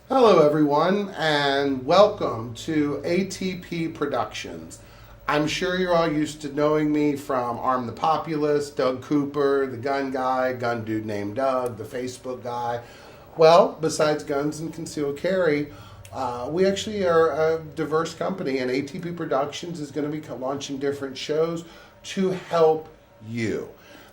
Hello, everyone, and welcome to ATP Productions. I'm sure you're all used to knowing me from Arm the Populist, Doug Cooper, the gun guy, gun dude named Doug, the Facebook guy. Well, besides guns and concealed carry, we actually are a diverse company, and ATP Productions is going to be launching different shows to help you.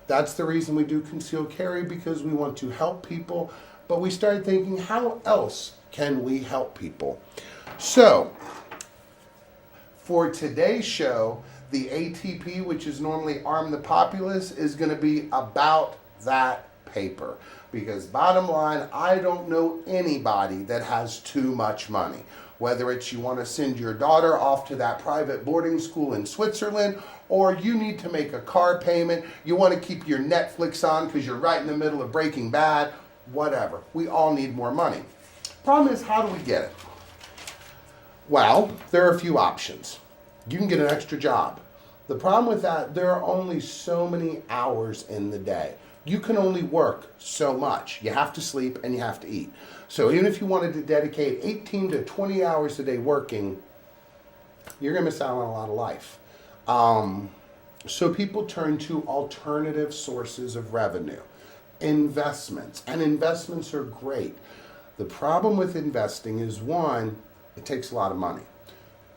That's the reason we do concealed carry, because we want to help people, but we started thinking, how else can we help people? So, for today's show, the ATP, which is normally Arm the Populace, is going to be about that paper. Because bottom line, I don't know anybody that has too much money. Whether it's you want to send your daughter off to that private boarding school in Switzerland, or you need to make a car payment, you want to keep your Netflix on because you're right in the middle of Breaking Bad, whatever. We all need more money. Problem is, how do we get it? Well, there are a few options. You can get an extra job. The problem with that, there are only so many hours in the day. You can only work so much. You have to sleep and you have to eat. So even if you wanted to dedicate 18 to 20 hours a day working, you're going to miss out on a lot of life. So people turn to alternative sources of revenue, investments, and investments are great. The problem with investing is, one, it takes a lot of money.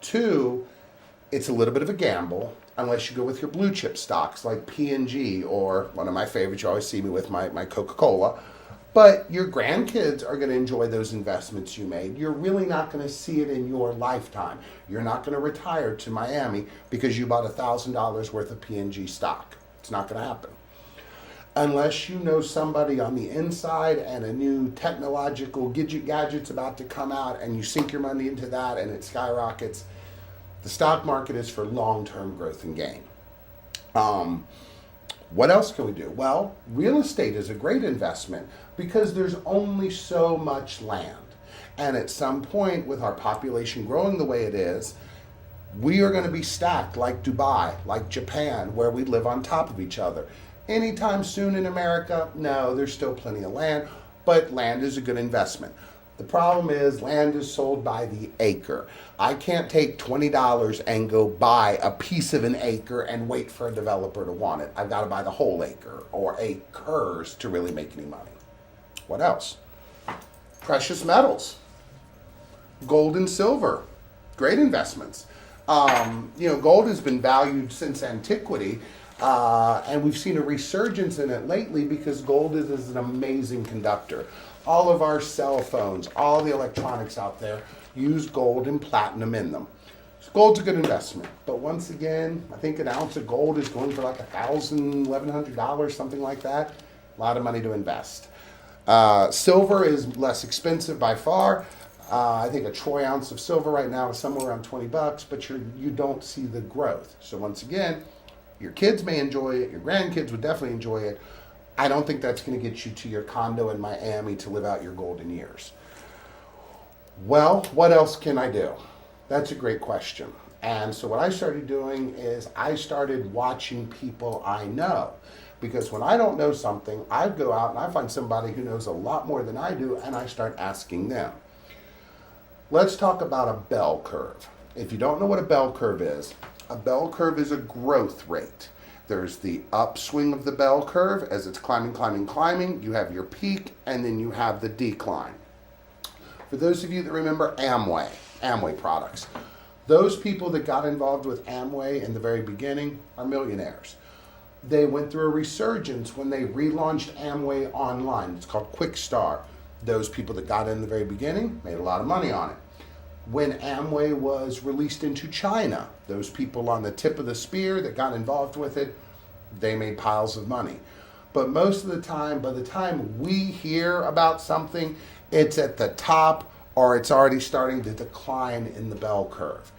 Two, it's a little bit of a gamble unless you go with your blue chip stocks like P&G, or one of my favorites, you always see me with my Coca-Cola. But your grandkids are going to enjoy those investments you made. You're really not going to see it in your lifetime. You're not going to retire to Miami because you bought $1,000 worth of P&G stock. It's not going to happen. Unless you know somebody on the inside and a new technological gadget's about to come out and you sink your money into that and it skyrockets, the stock market is for long-term growth and gain. What else can we do? Well, real estate is a great investment because there's only so much land. And at some point, with our population growing the way it is, we are going to be stacked like Dubai, like Japan, where we live on top of each other. Anytime soon in America, no, there's still plenty of land, but land is a good investment. The problem is land is sold by the acre. I can't take $20 and go buy a piece of an acre and wait for a developer to want it. I've got to buy the whole acre or acres to really make any money. What else? Precious metals. Gold and silver. Great investments. Gold has been valued since antiquity. And we've seen a resurgence in it lately because gold is an amazing conductor. All of our cell phones, all the electronics out there use gold and platinum in them. So gold's a good investment. But once again, I think an ounce of gold is going for like $1,000, $1,100, something like that. A lot of money to invest. Silver is less expensive by far. I think a troy ounce of silver right now is somewhere around $20, but you don't see the growth. So once again, your kids may enjoy it. Your grandkids would definitely enjoy it. I don't think that's going to get you to your condo in Miami to live out your golden years. Well, what else can I do? That's a great question. And so what I started doing is I started watching people I know. Because when I don't know something, I go out and I find somebody who knows a lot more than I do, and I start asking them. Let's talk about a bell curve. If you don't know what a bell curve is a growth rate. There's the upswing of the bell curve as it's climbing. You have your peak, and then you have the decline. For those of you that remember Amway products, those people that got involved with Amway in the very beginning are millionaires. They went through a resurgence when they relaunched Amway online. It's called Quick Start. Those people that got in the very beginning made a lot of money on it. When Amway was released into China, those people on the tip of the spear that got involved with it, they made piles of money. But most of the time, by the time we hear about something, it's at the top or it's already starting to decline in the bell curve.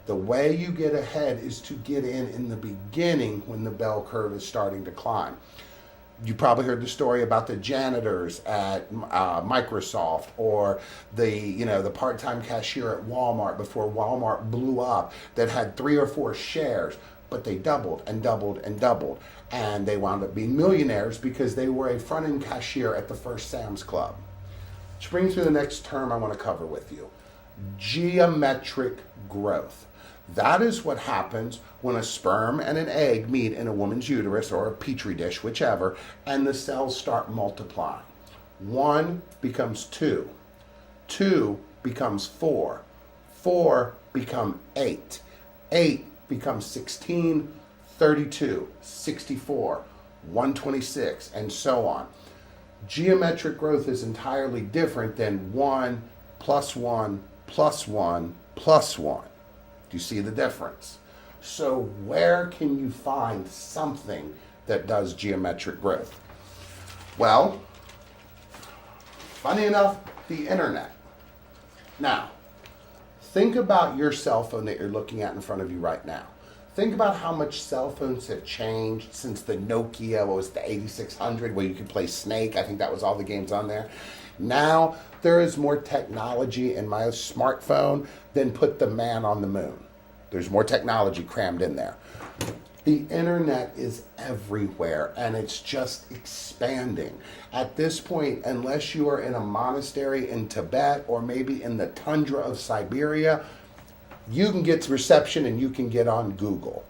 The way you get ahead is to get in the beginning when the bell curve is starting to climb. You probably heard the story about the janitors at Microsoft, or the part-time cashier at Walmart before Walmart blew up, that had 3 or 4 shares, but they doubled and doubled and doubled, and they wound up being millionaires because they were a front-end cashier at the first Sam's Club. Which brings me to the next term I want to cover with you. Geometric growth. That is what happens when a sperm and an egg meet in a woman's uterus or a petri dish, whichever, and the cells start multiplying. 1 becomes 2. 2 becomes 4. 4 become 8. 8 becomes 16, 32, 64, 126, and so on. Geometric growth is entirely different than 1 plus 1 plus 1 plus 1. Do you see the difference? So where can you find something that does geometric growth? Well, funny enough, the internet. Now, think about your cell phone that you're looking at in front of you right now. Think about how much cell phones have changed since the Nokia, what was the 8600, where you could play Snake. I think that was all the games on there. Now, there is more technology in my smartphone than put the man on the moon. There's more technology crammed in there. The internet is everywhere, and it's just expanding. At this point, unless you are in a monastery in Tibet or maybe in the tundra of Siberia, you can get reception and you can get on Google.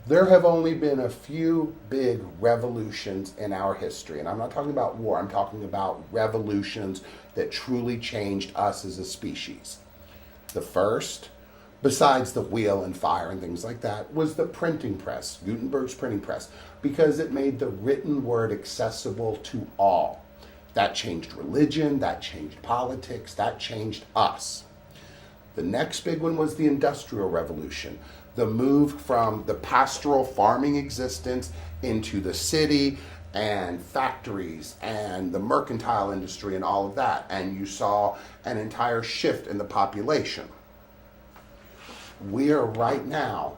There have only been a few big revolutions in our history, and I'm not talking about war, I'm talking about revolutions that truly changed us as a species. The first, besides the wheel and fire and things like that, was the printing press, Gutenberg's printing press, because it made the written word accessible to all. That changed religion, that changed politics, that changed us. The next big one was the Industrial Revolution, the move from the pastoral farming existence into the city and factories and the mercantile industry and all of that. And you saw an entire shift in the population. We are right now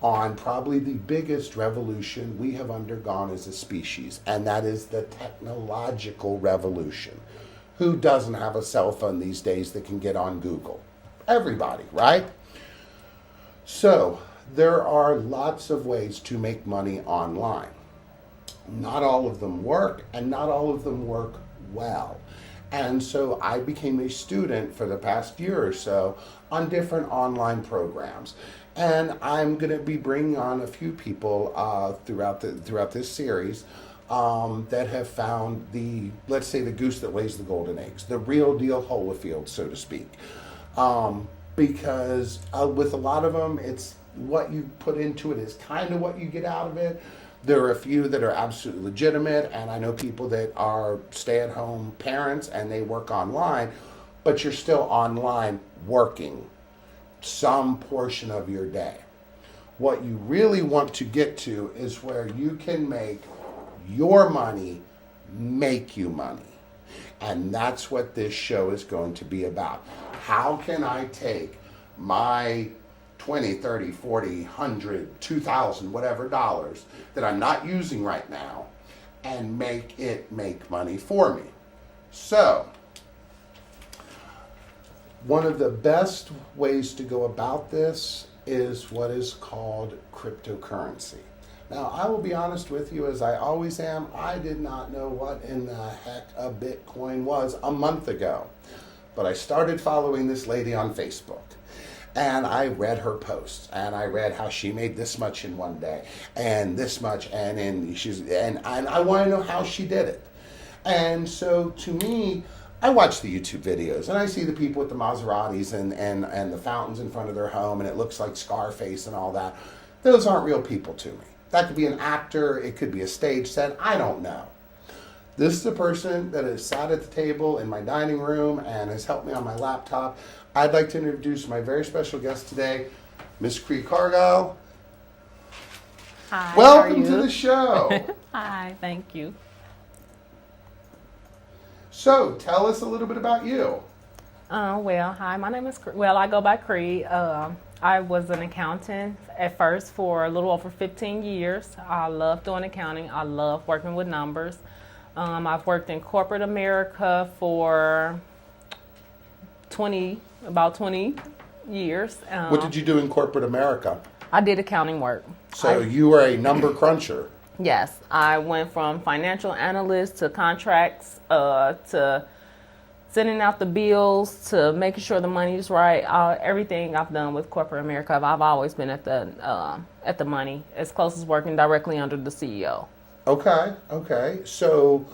on probably the biggest revolution we have undergone as a species, and that is the technological revolution. Who doesn't have a cell phone these days that can get on Google? Everybody, right? So there are lots of ways to make money online. Not all of them work, and not all of them work well. And so I became a student for the past year or so on different online programs. And I'm going to be bringing on a few people throughout this series that have found let's say the goose that lays the golden eggs, the real deal Holyfield, so to speak. Because with a lot of them, it's what you put into it is kind of what you get out of it. There are a few that are absolutely legitimate, and I know people that are stay-at-home parents and they work online, but you're still online working some portion of your day. What you really want to get to is where you can make your money make you money. And that's what this show is going to be about. How can I take my 20, 30, 40, 100, 2,000, whatever dollars that I'm not using right now and make it make money for me? So, one of the best ways to go about this is what is called cryptocurrency. Now, I will be honest with you, as I always am, I did not know what in the heck a Bitcoin was a month ago. But I started following this lady on Facebook, and I read her posts, and I read how she made this much in one day, and this much, and I want to know how she did it. And so, to me, I watch the YouTube videos, and I see the people with the Maseratis and the fountains in front of their home, and it looks like Scarface and all that. Those aren't real people to me. That could be an actor, it could be a stage set, I don't know. This is a person that has sat at the table in my dining room and has helped me on my laptop. I'd like to introduce my very special guest today, Miss CREE CARGILE. Hi, welcome to the show. Hi, thank you. So, tell us a little bit about you. Hi, my name is I go by CREE. I was an accountant at first for a little over 15 years. I love doing accounting. I love working with numbers. I've worked in corporate America for about 20 years. What did you do in corporate America? I did accounting work. So you were a number cruncher. Yes, I went from financial analyst to contracts to sending out the bills to making sure the money is right. Everything I've done with corporate America, I've always been at the money, as close as working directly under the CEO. Okay. So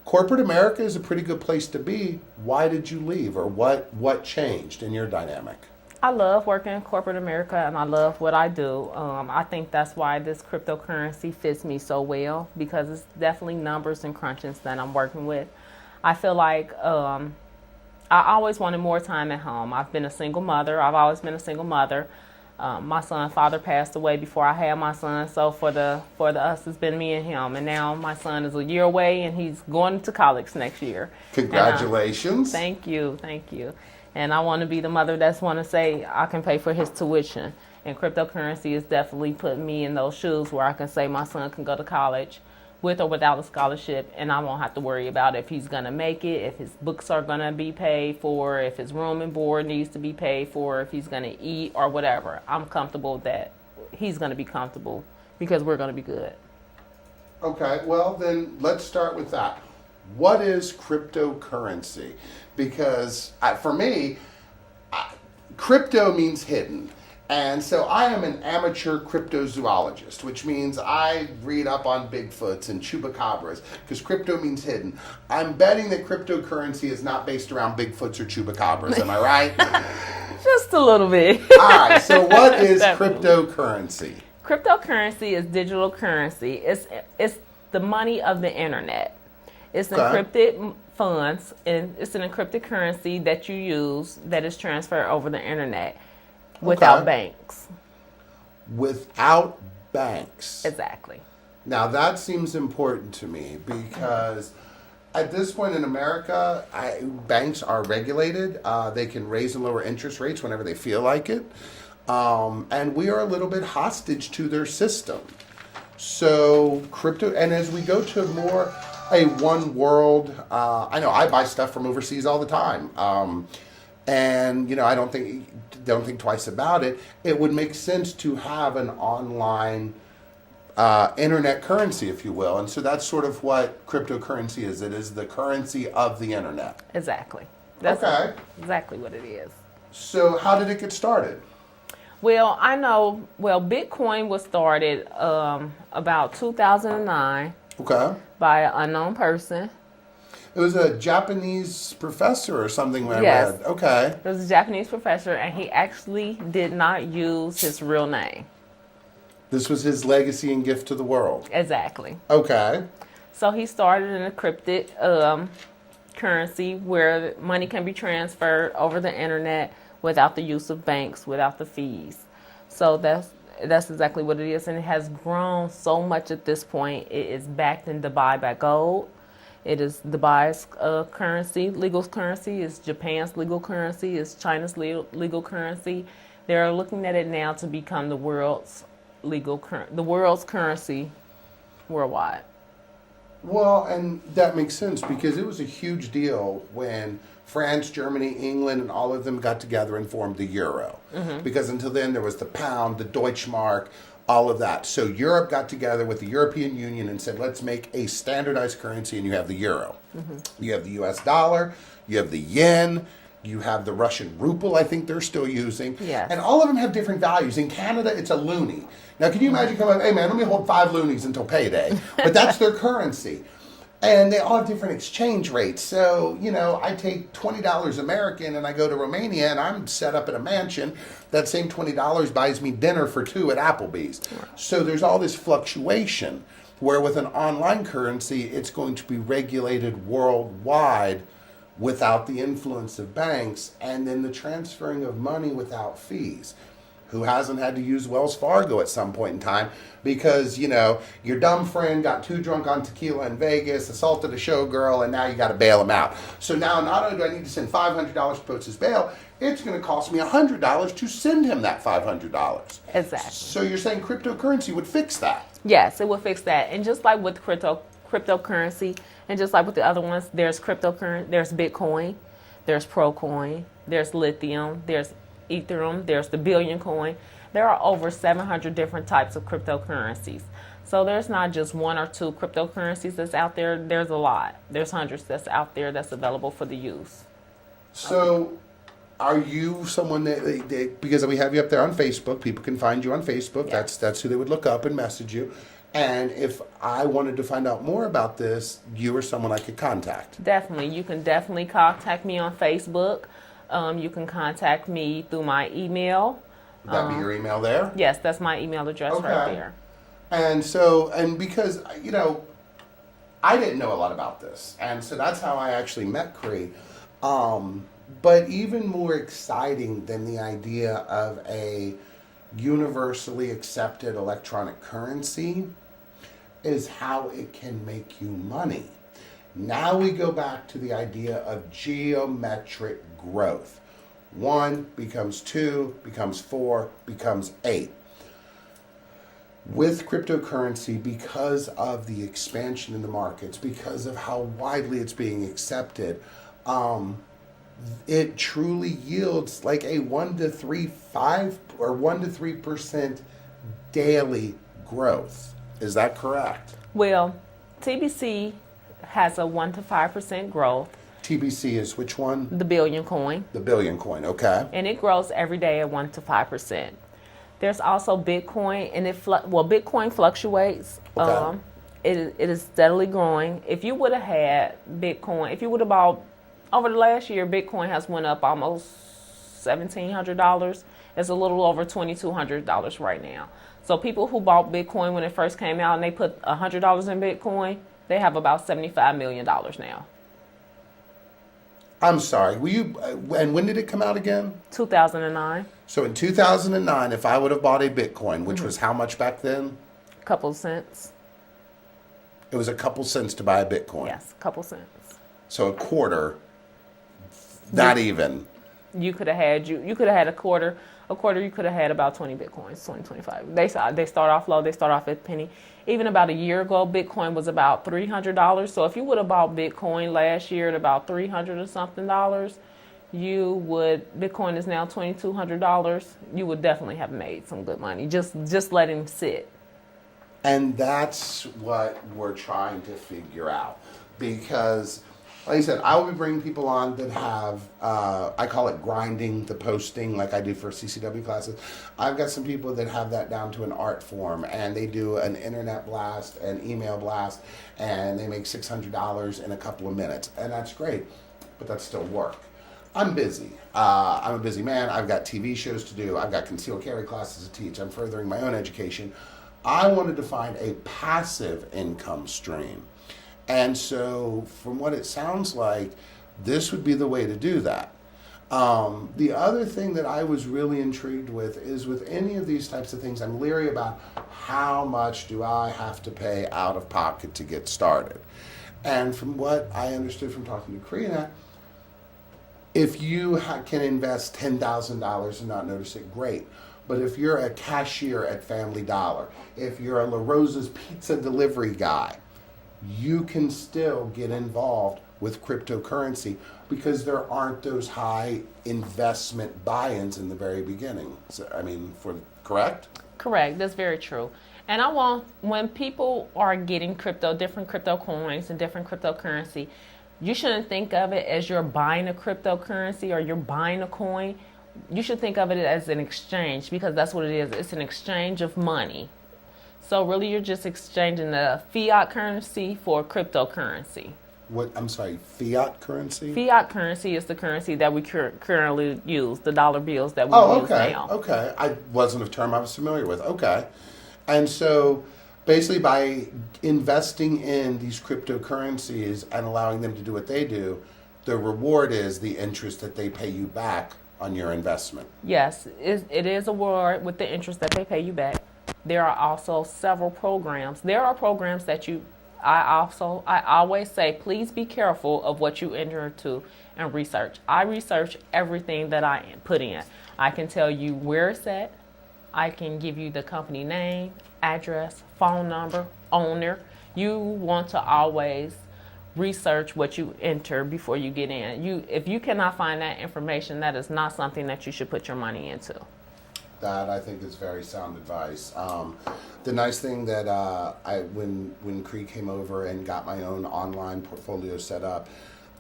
corporate America is a pretty good place to be. Why did you leave, or what changed in your dynamic? I love working in corporate America, and I love what I do. I think that's why this cryptocurrency fits me so well, because it's definitely numbers and crunchings that I'm working with. I feel like I always wanted more time at home. I've been a single mother. I've always been a single mother. My son's father passed away before I had my son, so for the us, it's been me and him. And now my son is a year away, and he's going to college next year. Congratulations. Thank you. And I want to be the mother that's want to say I can pay for his tuition. And cryptocurrency is definitely putting me in those shoes where I can say my son can go to college with or without a scholarship, and I won't have to worry about if he's going to make it, if his books are going to be paid for, if his room and board needs to be paid for, if he's going to eat or whatever. I'm comfortable that he's going to be comfortable because we're going to be good. Okay, well then let's start with that. What is cryptocurrency? Because for me, crypto means hidden. And so I am an amateur cryptozoologist, which means I read up on Bigfoots and chupacabras, because crypto means hidden. I'm betting that cryptocurrency is not based around Bigfoots or chupacabras, am I right? Just a little bit. All right, so what is cryptocurrency? Cryptocurrency is digital currency. It's the money of the internet. It's encrypted funds, and it's an encrypted currency that you use that is transferred over the internet without banks. Without banks. Exactly. Now that seems important to me, because at this point in America, banks are regulated. They can raise and lower interest rates whenever they feel like it. And we are a little bit hostage to their system. So crypto, and as we go to more a one world, I know I buy stuff from overseas all the time. And I don't think twice about it. It would make sense to have an online internet currency, if you will. And so that's sort of what cryptocurrency is. It is the currency of the internet. Exactly. That's exactly what it is. So how did it get started? Well, Bitcoin was started about 2009 by an unknown person. It was a Japanese professor or something when I read. Okay. It was a Japanese professor, and he actually did not use his real name. This was his legacy and gift to the world. Exactly. Okay. So he started an encrypted currency where money can be transferred over the internet without the use of banks, without the fees. So that's exactly what it is, and it has grown so much at this point. It is backed in Dubai by gold. It is Dubai's currency, legal currency. It's Japan's legal currency. It's China's legal currency. They're looking at it now to become the world's currency worldwide. Well, and that makes sense, because it was a huge deal when France, Germany, England, and all of them got together and formed the euro. Mm-hmm. Because until then there was the pound, the Deutschmark, all of that. So Europe got together with the European Union and said, let's make a standardized currency, and you have the euro. Mm-hmm. You have the US dollar, you have the yen, you have the Russian ruble, I think they're still using. Yes. And all of them have different values. In Canada, it's a loonie. Now, can you imagine coming up, hey man, let me hold 5 loonies until payday. But that's their currency. And they all have different exchange rates. So, I take $20 American and I go to Romania and I'm set up in a mansion. That same $20 buys me dinner for 2 at Applebee's. So there's all this fluctuation, where with an online currency, it's going to be regulated worldwide without the influence of banks, and then the transferring of money without fees. Who hasn't had to use Wells Fargo at some point in time because, your dumb friend got too drunk on tequila in Vegas, assaulted a showgirl, and now you got to bail him out. So now not only do I need to send $500 to post his bail, it's going to cost me $100 to send him that $500. Exactly. So you're saying cryptocurrency would fix that? Yes, it would fix that. And just like with cryptocurrency, and just like with the other ones, there's there's Bitcoin, there's Procoin, there's lithium, there's Ethereum, there's the Billion coin. There are over 700 different types of cryptocurrencies. So there's not just 1 or 2 cryptocurrencies that's out there. There's a lot. There's hundreds that's out there that's available for the use. So, are you someone because we have you up there on Facebook, people can find you on Facebook. Yes. That's who they would look up and message you. And if I wanted to find out more about this, you are someone I could contact. Definitely. You can definitely contact me on Facebook. You can contact me through my email. Would that be your email there? Yes, that's my email address right there. And so, and because, you know, I didn't know a lot about this. And so that's how I actually met CREE. But even more exciting than the idea of a universally accepted electronic currency is how it can make you money. Now we go back to the idea of geometric growth. 1 becomes 2, becomes 4, becomes 8. With cryptocurrency, because of the expansion in the markets, because of how widely it's being accepted, it truly yields like a 1 to 3% daily growth. Is that correct? Well, TBC has a 1 to 5% growth. TBC is which one? The billion coin. The billion coin, okay. And it grows every day at 1 to 5%. There's also Bitcoin, and Bitcoin fluctuates. Okay. It is steadily growing. If you would have had Bitcoin, if you would have bought over the last year, Bitcoin has went up almost $1,700. It's a little over $2,200 right now. So people who bought Bitcoin when it first came out and they put $100 in Bitcoin, they have about $75 million now. I'm sorry. And when did it come out again? 2009. So in 2009, if I would have bought a Bitcoin, which was how much back then? Couple cents. It was a couple cents to buy a Bitcoin. Yes, couple cents. So a quarter, not even. You could have had a quarter. You could have had about 20 Bitcoins, 20, 25. They start off low. They start off at a penny. Even about a year ago, Bitcoin was about $300. So if you would have bought Bitcoin last year at about $300 or something dollars, Bitcoin is now $2,200. You would definitely have made some good money. Just let him sit. And that's what we're trying to figure out. Because, like I said, I will be bringing people on that have, I call it grinding, the posting, like I do for CCW classes. I've got some people that have that down to an art form, and they do an internet blast, an email blast, and they make $600 in a couple of minutes. And that's great, but that's still work. I'm busy. I'm a busy man. I've got TV shows to do. I've got concealed carry classes to teach. I'm furthering my own education. I wanted to find a passive income stream. And so from what it sounds like, this would be the way to do that. The other thing that I was really intrigued with is with any of these types of things, I'm leery about how much do I have to pay out of pocket to get started. And from what I understood from talking to Karina, if you can invest $10,000 and not notice it, great. But if you're a cashier at Family Dollar, if you're a La Rosa's pizza delivery guy, you can still get involved with cryptocurrency because there aren't those high investment buy-ins in the very beginning. So, correct? Correct. That's very true. And when people are getting different crypto coins and different cryptocurrency, you shouldn't think of it as you're buying a cryptocurrency or you're buying a coin. You should think of it as an exchange, because that's what it is. It's an exchange of money. So really, you're just exchanging the fiat currency for cryptocurrency. What? I'm sorry, fiat currency? Fiat currency is the currency that we currently use, the dollar bills that we use now. Okay. I wasn't a term I was familiar with. Okay. And so basically by investing in these cryptocurrencies and allowing them to do what they do, the reward is the interest that they pay you back on your investment. Yes, it is a reward with the interest that they pay you back. There are also several programs. There are programs that I always say, please be careful of what you enter into and research. I research everything that I put in. I can tell you where it's at. I can give you the company name, address, phone number, owner. You want to always research what you enter before you get in. If you cannot find that information, that is not something that you should put your money into. That I think is very sound advice. The nice thing that when CREE came over and got my own online portfolio set up,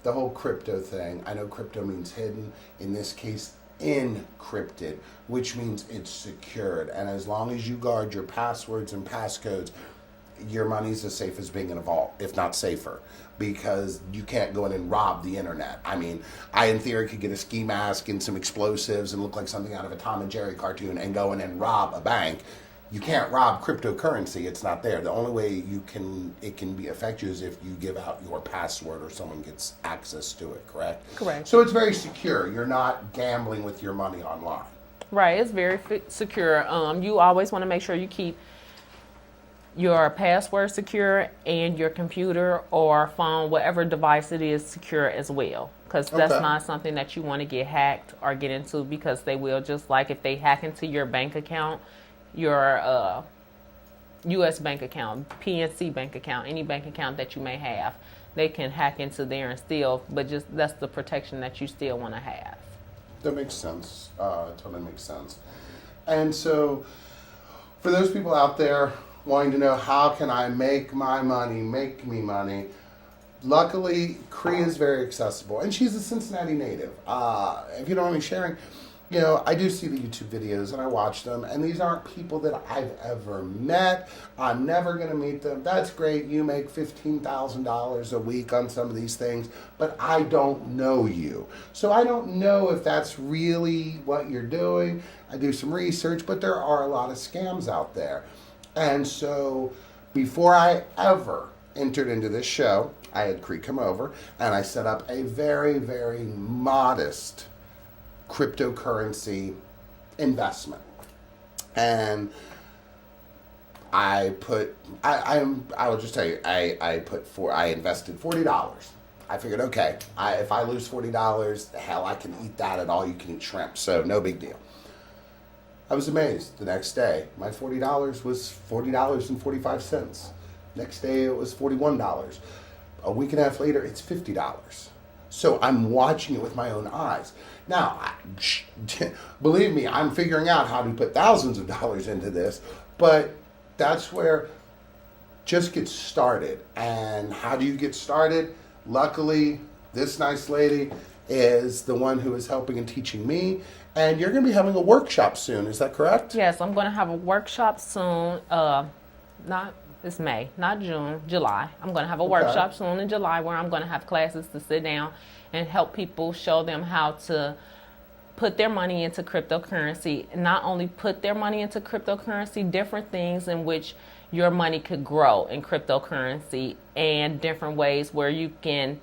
the whole crypto thing, I know crypto means hidden. In this case, encrypted, which means it's secured. And as long as you guard your passwords and passcodes, your money's as safe as being in a vault, if not safer, because you can't go in and rob the internet. I mean, I in theory could get a ski mask and some explosives and look like something out of a Tom and Jerry cartoon and go in and rob a bank. You can't rob cryptocurrency. It's not there. The only way it can affect you is if you give out your password or someone gets access to it, correct? Correct. So it's very secure. You're not gambling with your money online. Right, it's very secure. You always want to make sure you keep your password secure and your computer or phone, whatever device it is, secure as well. Because that's not something that you want to get hacked or get into, because they will, just like if they hack into your bank account, your U.S. bank account, PNC bank account, any bank account that you may have, they can hack into there and steal, but just that's the protection that you still want to have. That makes sense. Totally makes sense. And so for those people out there wanting to know, how can I make my money, make me money? Luckily, CREE is very accessible, and she's a Cincinnati native. If you don't mind me sharing, you know, I do see the YouTube videos and I watch them, and these aren't people that I've ever met. I'm never going to meet them. That's great. You make $15,000 a week on some of these things, but I don't know you. So I don't know if that's really what you're doing. I do some research, but there are a lot of scams out there. And so before I ever entered into this show, I had CREE come over and I set up a very, very modest cryptocurrency investment. And I will just tell you, I invested $40. I figured, okay, if I lose $40, hell, I can eat that at all you can eat shrimp, so no big deal. I was amazed. The next day, my $40 was $40.45. Next day, it was $41. A week and a half later, it's $50. So I'm watching it with my own eyes. Now, believe me, I'm figuring out how to put thousands of dollars into this, but that's where just get started. And how do you get started? Luckily, this nice lady is the one who is helping and teaching me. And you're going to be having a workshop soon. Is that correct? Yes, I'm going to have a workshop soon. It's May, not June, July. I'm going to have a workshop soon in July where I'm going to have classes to sit down and help people, show them how to put their money into cryptocurrency. Not only put their money into cryptocurrency, different things in which your money could grow in cryptocurrency, and different ways where you can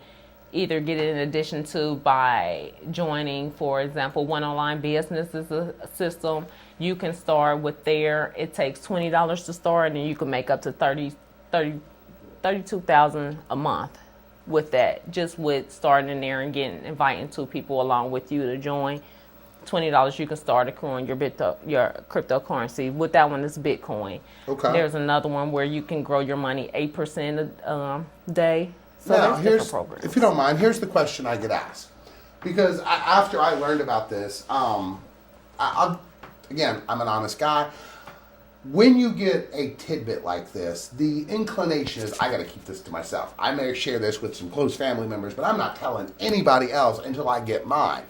either get it in addition to by joining, for example, One Online Business is a system. You can start with there. It takes $20 to start, and you can make up to $32,000 a month with that, just with starting in there and inviting two people along with you to join. $20 you can start accruing your cryptocurrency. With that one, it's Bitcoin. Okay. There's another one where you can grow your money 8% a day. So now, if you don't mind, here's the question I get asked. Because after I learned about this, again, I'm an honest guy. When you get a tidbit like this, the inclination is, I got to keep this to myself. I may share this with some close family members, but I'm not telling anybody else until I get mine.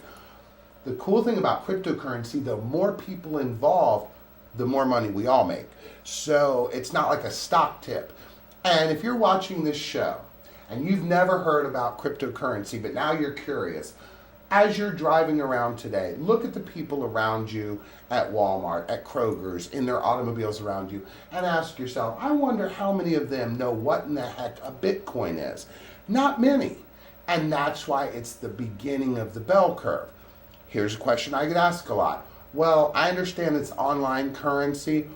The cool thing about cryptocurrency, the more people involved, the more money we all make. So it's not like a stock tip. And if you're watching this show, and you've never heard about cryptocurrency, but now you're curious, as you're driving around today, look at the people around you at Walmart, at Kroger's, in their automobiles around you, and ask yourself, I wonder how many of them know what in the heck a Bitcoin is. Not many. And that's why it's the beginning of the bell curve. Here's a question I get asked a lot. Well, I understand it's online currency.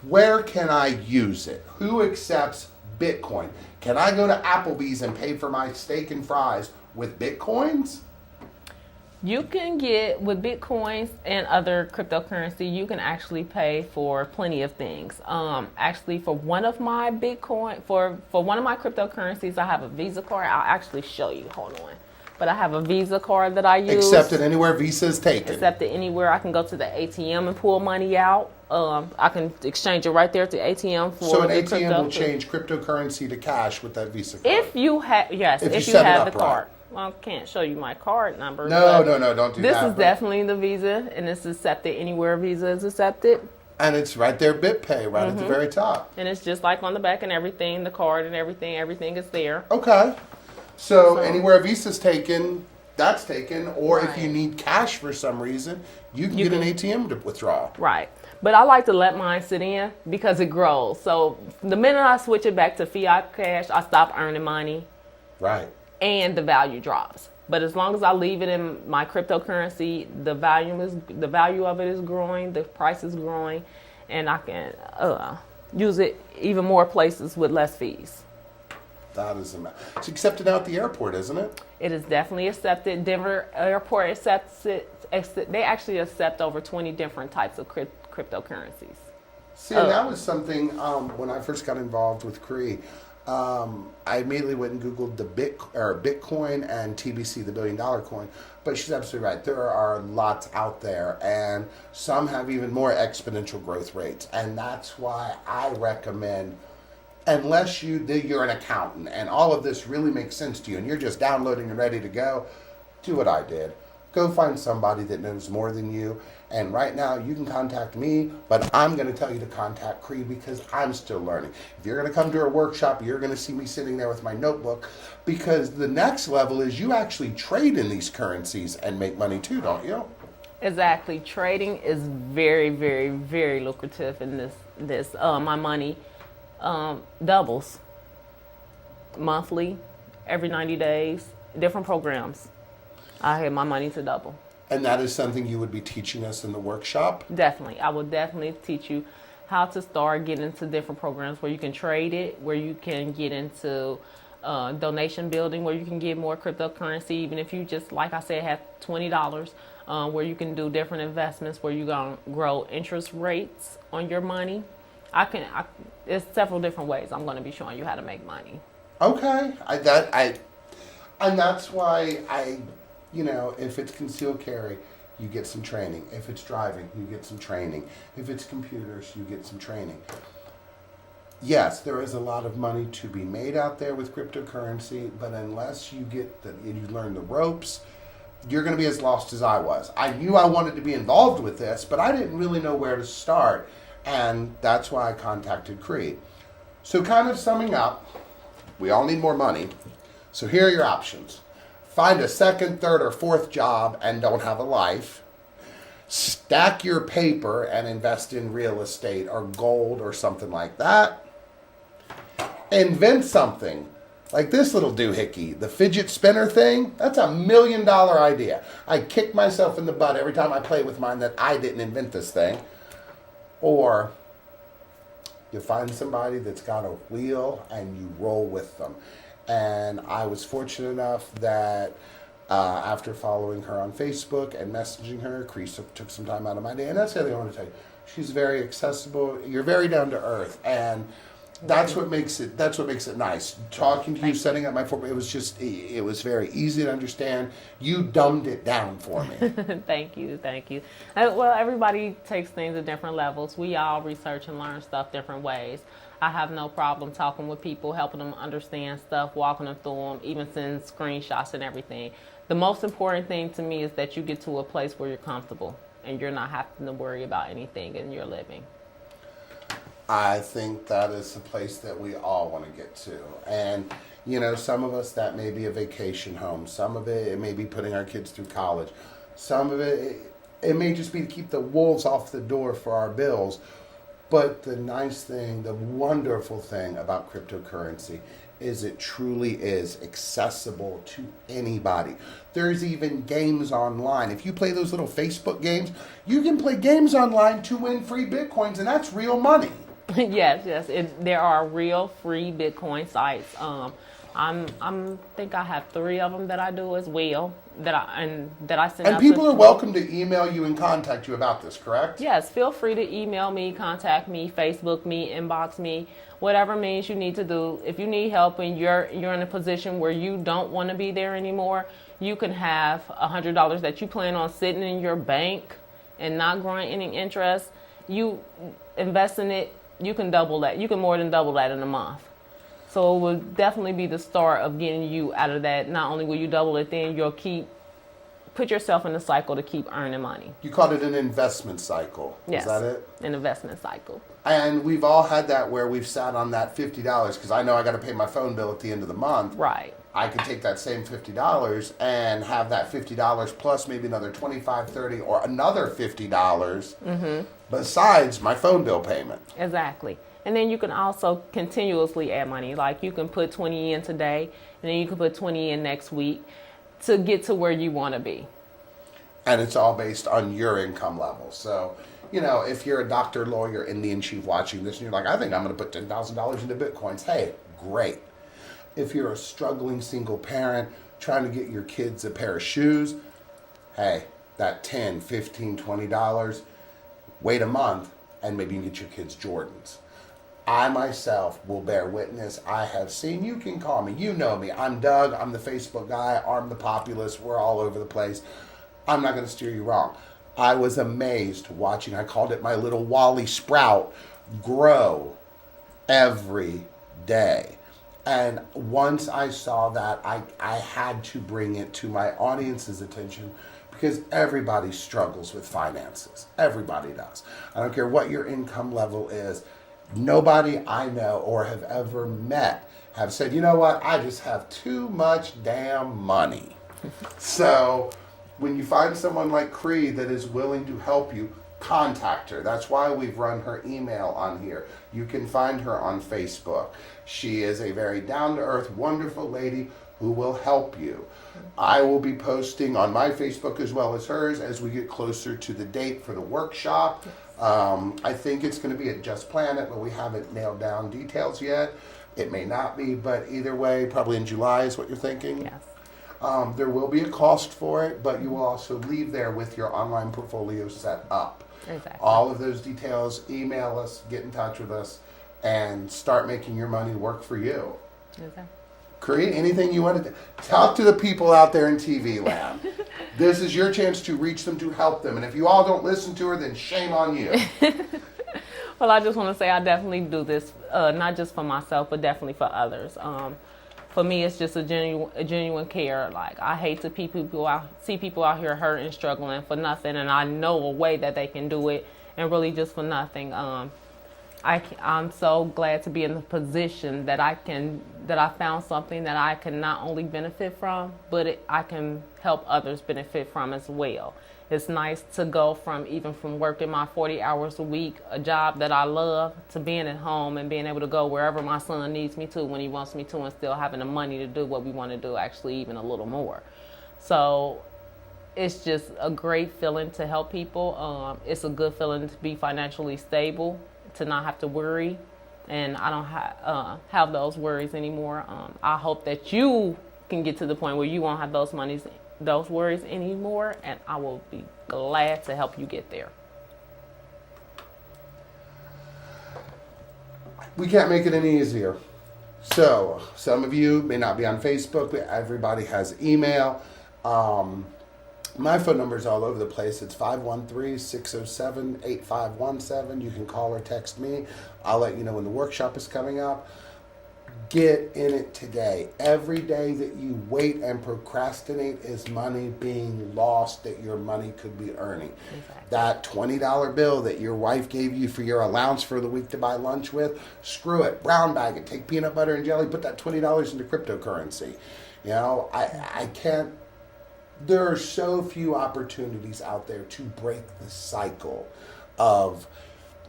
Where can I use it? Who accepts Bitcoin? Can I go to Applebee's and pay for my steak and fries with Bitcoins? You can get, with Bitcoins and other cryptocurrency, you can actually pay for plenty of things. Actually, for one of my Bitcoin, for one of my cryptocurrencies, I have a Visa card. I'll actually show you. Hold on. But I have a Visa card that I use. Accepted anywhere Visa is taken. Accepted anywhere. I can go to the ATM and pull money out. I can exchange it right there at the ATM for. So an ATM will change cryptocurrency to cash with that Visa card. If you have, yes, if you have the card. Well, I can't show you my card number. No, don't do that. This is definitely the Visa, and it's accepted anywhere Visa is accepted. And it's right there, BitPay, right at the very top. And it's just like on the back and everything, the card and everything is there. Okay. So anywhere Visa's taken, that's taken. Or if Right. you need cash for some reason, you can get an ATM to withdraw. Right. But I like to let mine sit in because it grows. So the minute I switch it back to fiat cash, I stop earning money Right. and the value drops. But as long as I leave it in my cryptocurrency, the value of it is growing, the price is growing, and I can use it even more places with less fees. That is it's accepted out at the airport, isn't it? It is definitely accepted. Denver Airport accepts it. They actually accept over 20 different types of cryptocurrencies. See, that was something when I first got involved with CREE. I immediately went and Googled the Bitcoin and TBC, the $1 billion coin. But she's absolutely right. There are lots out there, and some have even more exponential growth rates. And that's why I recommend, unless you're an accountant and all of this really makes sense to you, and you're just downloading and ready to go, do what I did. Go find somebody that knows more than you. And right now, you can contact me, but I'm going to tell you to contact CREE because I'm still learning. If you're going to come to a workshop, you're going to see me sitting there with my notebook, because the next level is you actually trade in these currencies and make money too, don't you? Exactly. Trading is very, very, very lucrative in this. My money doubles monthly, every 90 days, different programs. I had my money to double. And that is something you would be teaching us in the workshop? Definitely. I will definitely teach you how to start getting into different programs where you can trade it, where you can get into donation building, where you can get more cryptocurrency, even if you just, like I said, have $20, where you can do different investments, where you're going to grow interest rates on your money. There's several different ways I'm going to be showing you how to make money. Okay. And that's why if it's concealed carry, you get some training. If it's driving, you get some training. If it's computers, you get some training. Yes, there is a lot of money to be made out there with cryptocurrency, but unless you learn the ropes, you're going to be as lost as I was. I knew I wanted to be involved with this, but I didn't really know where to start, and that's why I contacted CREE. So kind of summing up, we all need more money. So here are your options. Find a second, third, or fourth job and don't have a life. Stack your paper and invest in real estate or gold or something like that. Invent something. Like this little doohickey, the fidget spinner thing, that's $1 million idea. I kick myself in the butt every time I play with mine that I didn't invent this thing. Or you find somebody that's got a wheel and you roll with them. And I was fortunate enough that after following her on Facebook and messaging her, CREE took some time out of my day. And that's the other thing I want to tell you. She's very accessible. You're very down to earth. And that's what makes it nice. Talking to you, setting up my form, it was very easy to understand. You dumbed it down for me. Thank you. Well, everybody takes things at different levels. We all research and learn stuff different ways. I have no problem talking with people, helping them understand stuff, walking them through them, even sending screenshots and everything. The most important thing to me is that you get to a place where you're comfortable and you're not having to worry about anything in your living. I think that is the place that we all want to get to. And, some of us, that may be a vacation home. Some of it may be putting our kids through college. Some of it may just be to keep the wolves off the door for our bills. But the nice thing, the wonderful thing about cryptocurrency is it truly is accessible to anybody. There's even games online. If you play those little Facebook games, you can play games online to win free Bitcoins, and that's real money. Yes. There are real free Bitcoin sites. I think I have 3 of them that I do as well. That I send out. And people are welcome to email you and contact you about this, correct? Yes, feel free to email me, contact me, Facebook me, inbox me, whatever means you need to do. If you need help and you're in a position where you don't want to be there anymore, you can have $100 that you plan on sitting in your bank and not growing any interest. You invest in it, you can double that. You can more than double that in a month. So it will definitely be the start of getting you out of that. Not only will you double it, then you'll put yourself in a cycle to keep earning money. You called it an investment cycle. Yes, is that it? An investment cycle. And we've all had that where we've sat on that $50 because I know I got to pay my phone bill at the end of the month. Right. I could take that same $50 and have that $50 plus maybe another $25, $30, or another $50 besides my phone bill payment. Exactly. And then you can also continuously add money. Like you can put 20 in today, and then you can put 20 in next week to get to where you want to be. And it's all based on your income level. So, you know, if you're a doctor, lawyer, Indian chief watching this and you're like, I think I'm going to put $10,000 into Bitcoins. Hey, great. If you're a struggling single parent trying to get your kids a pair of shoes, hey, that $10, $15, $20, wait a month and maybe you can get your kids Jordans. I myself will bear witness. I have seen, you can call me, you know me. I'm Doug, I'm the Facebook guy, I'm the populist, we're all over the place. I'm not going to steer you wrong. I was amazed watching, I called it my little Wally Sprout, grow every day. And once I saw that, I had to bring it to my audience's attention because everybody struggles with finances. Everybody does. I don't care what your income level is. Nobody I know or have ever met have said, you know what, I just have too much damn money. So when you find someone like CREE that is willing to help you, contact her. That's why we've run her email on here. You can find her on Facebook. She is a very down-to-earth, wonderful lady who will help you. I will be posting on my Facebook as well as hers as we get closer to the date for the workshop. I think it's going to be at Just Planet, but we haven't nailed down details yet. It may not be, but either way, probably in July is what you're thinking? Yes. There will be a cost for it, but you will also leave there with your online portfolio set up. Exactly. All of those details, email us, get in touch with us, and start making your money work for you. Okay. CREE, anything you want to talk to the people out there in TV land. This is your chance to reach them, to help them. And if you all don't listen to her, then shame on you. Well, I just want to say I definitely do this, not just for myself, but definitely for others. For me, it's just a genuine care. Like, I hate to see people out here hurting and struggling for nothing, and I know a way that they can do it, and really just for nothing. I'm so glad to be in the position that I found something that I can not only benefit from, but I can help others benefit from as well. It's nice to go from working my 40 hours a week, a job that I love, to being at home and being able to go wherever my son needs me to when he wants me to, and still having the money to do what we want to do, actually even a little more. So it's just a great feeling to help people. It's a good feeling to be financially stable, to not have to worry, and I don't have those worries anymore. I hope that you can get to the point where you won't have those worries anymore, and I will be glad to help you get there. We can't make it any easier. So, some of you may not be on Facebook, but everybody has email. My phone number is all over the place. It's 513-607-8517. You can call or text me. I'll let you know when the workshop is coming up. Get in it today. Every day that you wait and procrastinate is money being lost that your money could be earning. Exactly. That $20 bill that your wife gave you for your allowance for the week to buy lunch with, screw it. Brown bag it. Take peanut butter and jelly. Put that $20 into CryptoCurrency. You know, I can't. There are so few opportunities out there to break the cycle of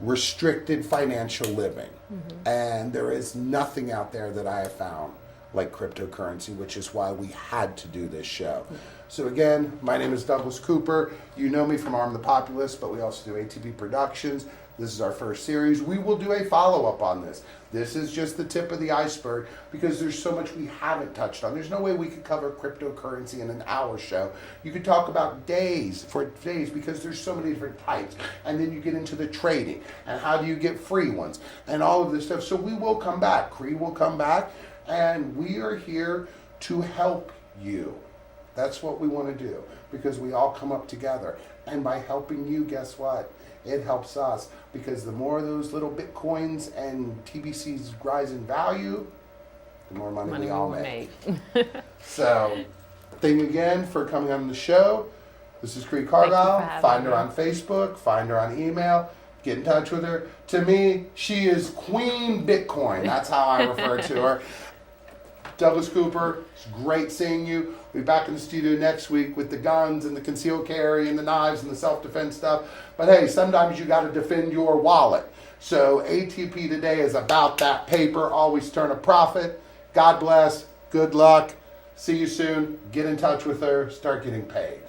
restricted financial living. Mm-hmm. And there is nothing out there that I have found like CryptoCurrency, which is why we had to do this show. Mm-hmm. So again, my name is Douglas Cooper. You know me from Arm the Populist, but we also do ATB Productions. This is our first series. We will do a follow-up on this. This is just the tip of the iceberg because there's so much we haven't touched on. There's no way we could cover cryptocurrency in an hour show. You could talk about days because there's so many different types. And then you get into the trading and how do you get free ones and all of this stuff. So we will come back. CREE will come back, and we are here to help you. That's what we want to do because we all come up together. And by helping you, guess what? It helps us because the more those little Bitcoins and TBCs rise in value, the more money Money we all we make. make. So, thank you again for coming on the show. This is CREE you for Cargile. having Find her me. on Facebook. Find her on email. Get in touch with her. To me, she is Queen Bitcoin. That's how I refer to her. Douglas Cooper, it's great seeing you. We'll be back in the studio next week with the guns and the concealed carry and the knives and the self-defense stuff. But hey, sometimes you got to defend your wallet. So ATP today is about that paper. Always turn a profit. God bless. Good luck. See you soon. Get in touch with her. Start getting paid.